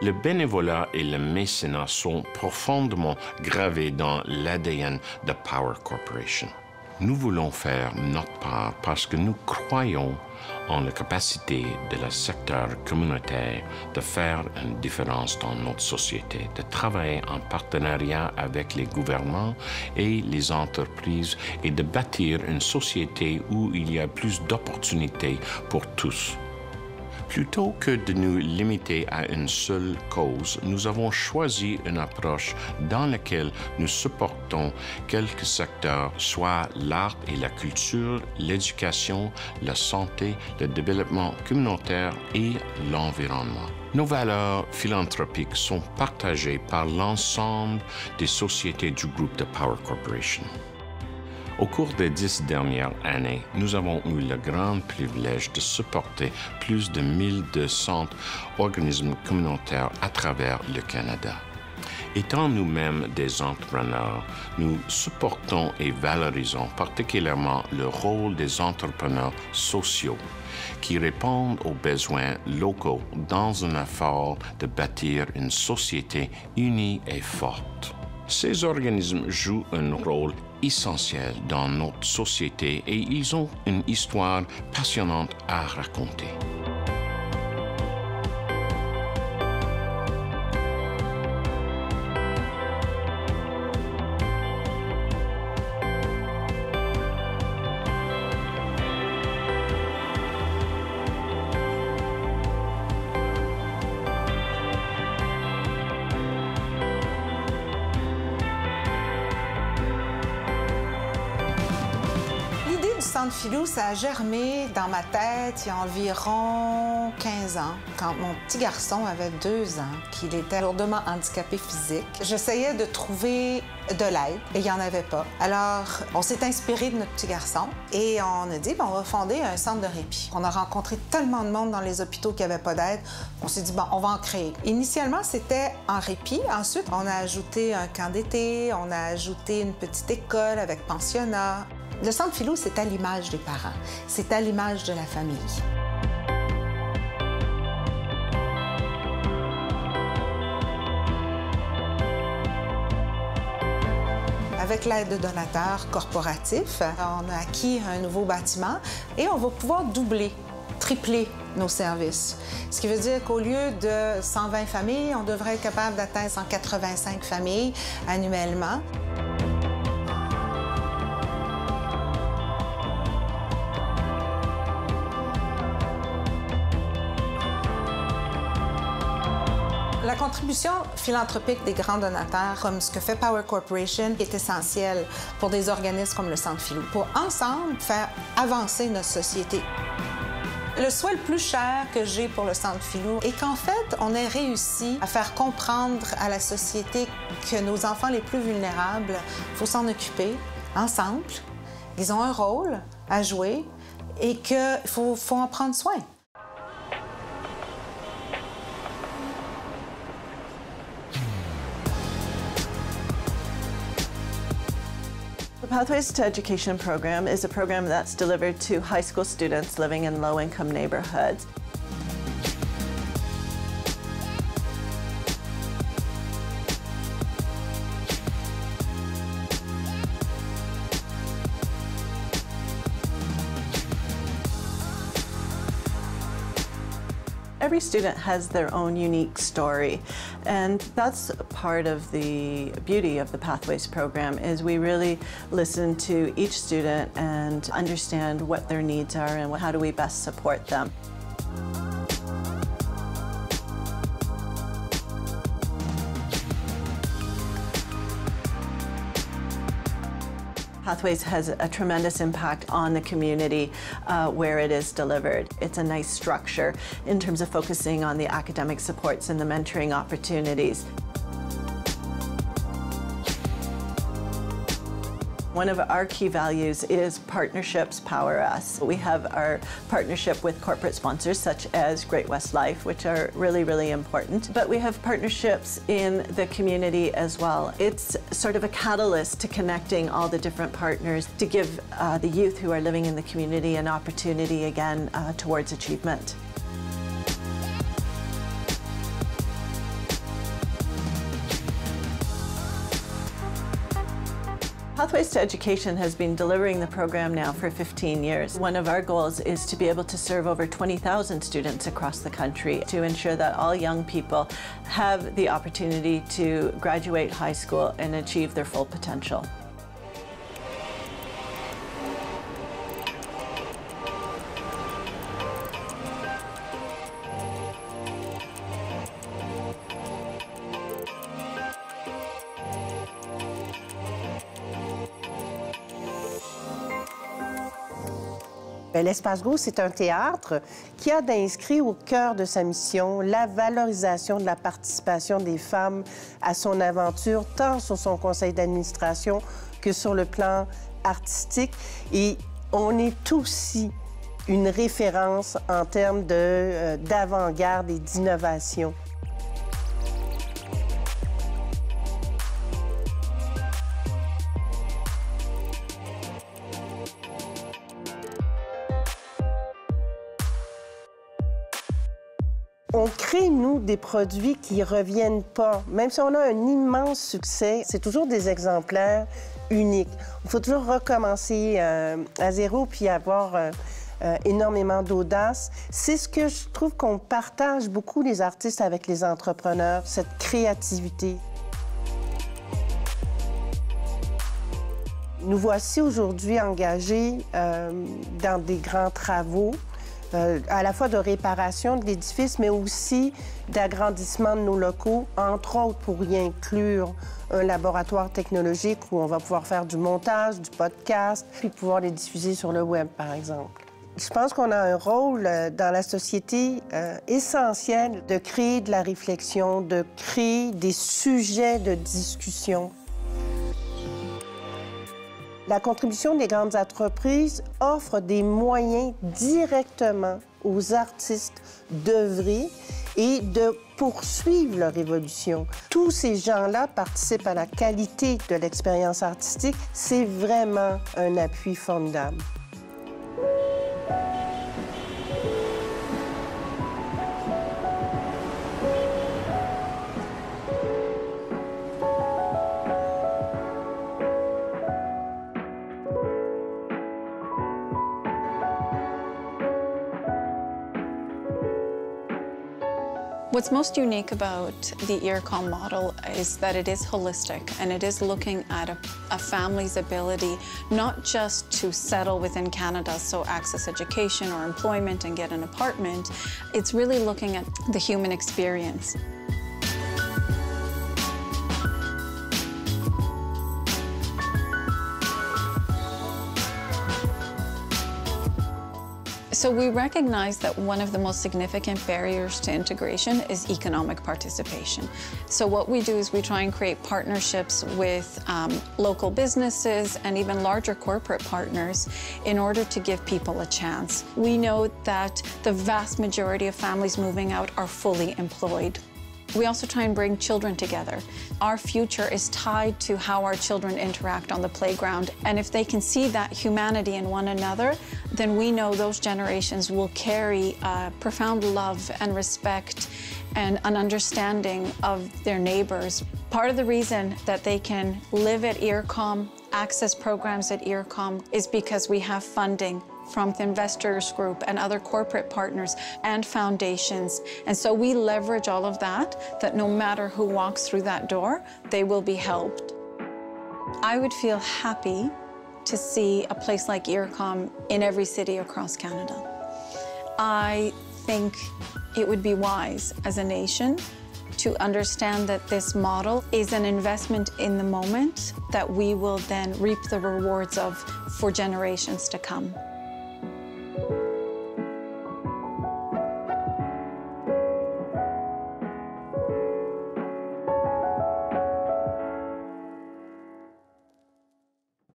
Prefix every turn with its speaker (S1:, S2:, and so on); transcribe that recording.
S1: Le bénévolat et le mécénat sont profondément gravés dans l'ADN de Power Corporation. Nous voulons faire notre part parce que nous croyons en la capacité de le secteur communautaire de faire une différence dans notre société, de travailler en partenariat avec les gouvernements et les entreprises et de bâtir une société où il y a plus d'opportunités pour tous. Plutôt que de nous limiter à une seule cause, nous avons choisi une approche dans laquelle nous supportons quelques secteurs, soit l'art et la culture, l'éducation, la santé, le développement communautaire et l'environnement. Nos valeurs philanthropiques sont partagées par l'ensemble des sociétés du groupe de Power Corporation. Au cours des 10 dernières années, nous avons eu le grand privilège de supporter plus de 1200 organismes communautaires à travers le Canada. Étant nous-mêmes des entrepreneurs, nous supportons et valorisons particulièrement le rôle des entrepreneurs sociaux qui répondent aux besoins locaux dans un effort de bâtir une société unie et forte. Ces organismes jouent un rôle essentiel dans notre société et ils ont une histoire passionnante à raconter.
S2: Centre Filou, ça a germé dans ma tête il y a environ 15 ans, quand mon petit garçon avait 2 ans, qu'il était lourdement handicapé physique. J'essayais de trouver de l'aide et il n'y en avait pas. Alors, on s'est inspiré de notre petit garçon et on a dit, on va fonder un centre de répit. On a rencontré tellement de monde dans les hôpitaux qui n'avaient pas d'aide. On s'est dit, on va en créer. Initialement, c'était en répit. Ensuite, on a ajouté un camp d'été, on a ajouté une petite école avec pensionnat. Le Centre Filou, c'est à l'image des parents, c'est à l'image de la famille. Avec l'aide de donateurs corporatifs, on a acquis un nouveau bâtiment et on va pouvoir doubler, tripler nos services. Ce qui veut dire qu'au lieu de 120 familles, on devrait être capable d'atteindre 185 familles annuellement. La contribution philanthropique des grands donateurs, comme ce que fait Power Corporation, est essentielle pour des organismes comme le Centre Filou, pour ensemble faire avancer notre société. Le souhait le plus cher que j'ai pour le Centre Filou est qu'en fait, on ait réussi à faire comprendre à la société que nos enfants les plus vulnérables, il faut s'en occuper ensemble, ils ont un rôle à jouer et qu'il faut en prendre soin.
S3: The Pathways to Education program is a program that's delivered to high school students living in low-income neighborhoods. Every student has their own unique story, and that's part of the beauty of the Pathways program is we really listen to each student and understand what their needs are and how do we best support them. Pathways has a tremendous impact on the community where it is delivered. It's a nice structure in terms of focusing on the academic supports and the mentoring opportunities. One of our key values is partnerships power us. We have our partnership with corporate sponsors such as Great West Life, which are really, really important. But we have partnerships in the community as well. It's sort of a catalyst to connecting all the different partners to give the youth who are living in the community an opportunity again towards achievement. Pathways to Education has been delivering the program now for 15 years. One of our goals is to be able to serve over 20,000 students across the country to ensure that all young people have the opportunity to graduate high school and achieve their full potential.
S4: L'Espace Go, c'est un théâtre qui a d'inscrit au cœur de sa mission la valorisation de la participation des femmes à son aventure, tant sur son conseil d'administration que sur le plan artistique. Et on est aussi une référence en termes d'avant-garde et d'innovation. On crée, nous, des produits qui ne reviennent pas. Même si on a un immense succès, c'est toujours des exemplaires uniques. Il faut toujours recommencer à zéro puis avoir énormément d'audace. C'est ce que je trouve qu'on partage beaucoup, les artistes, avec les entrepreneurs, cette créativité. Nous voici aujourd'hui engagés dans des grands travaux, à la fois de réparation de l'édifice, mais aussi d'agrandissement de nos locaux, entre autres pour y inclure un laboratoire technologique où on va pouvoir faire du montage, du podcast, puis pouvoir les diffuser sur le web, par exemple. Je pense qu'on a un rôle dans la société essentiel de créer de la réflexion, de créer des sujets de discussion. La contribution des grandes entreprises offre des moyens directement aux artistes d'œuvrer et de poursuivre leur évolution. Tous ces gens-là participent à la qualité de l'expérience artistique. C'est vraiment un appui formidable.
S5: What's most unique about the IRCOM model is that it is holistic and it is looking at a family's ability not just to settle within Canada, so access education or employment and get an apartment. It's really looking at the human experience. So we recognize that one of the most significant barriers to integration is economic participation. So what we do is we try and create partnerships with local businesses and even larger corporate partners in order to give people a chance. We know that the vast majority of families moving out are fully employed. We also try and bring children together. Our future is tied to how our children interact on the playground, and if they can see that humanity in one another, then we know those generations will carry profound love and respect and an understanding of their neighbors. Part of the reason that they can live at IRCOM, access programs at IRCOM, is because we have funding from the Investors Group and other corporate partners and foundations. And so we leverage all of that no matter who walks through that door, they will be helped. I would feel happy to see a place like IRCOM in every city across Canada. I think it would be wise as a nation to understand that this model is an investment in the moment that we will then reap the rewards of for generations to come.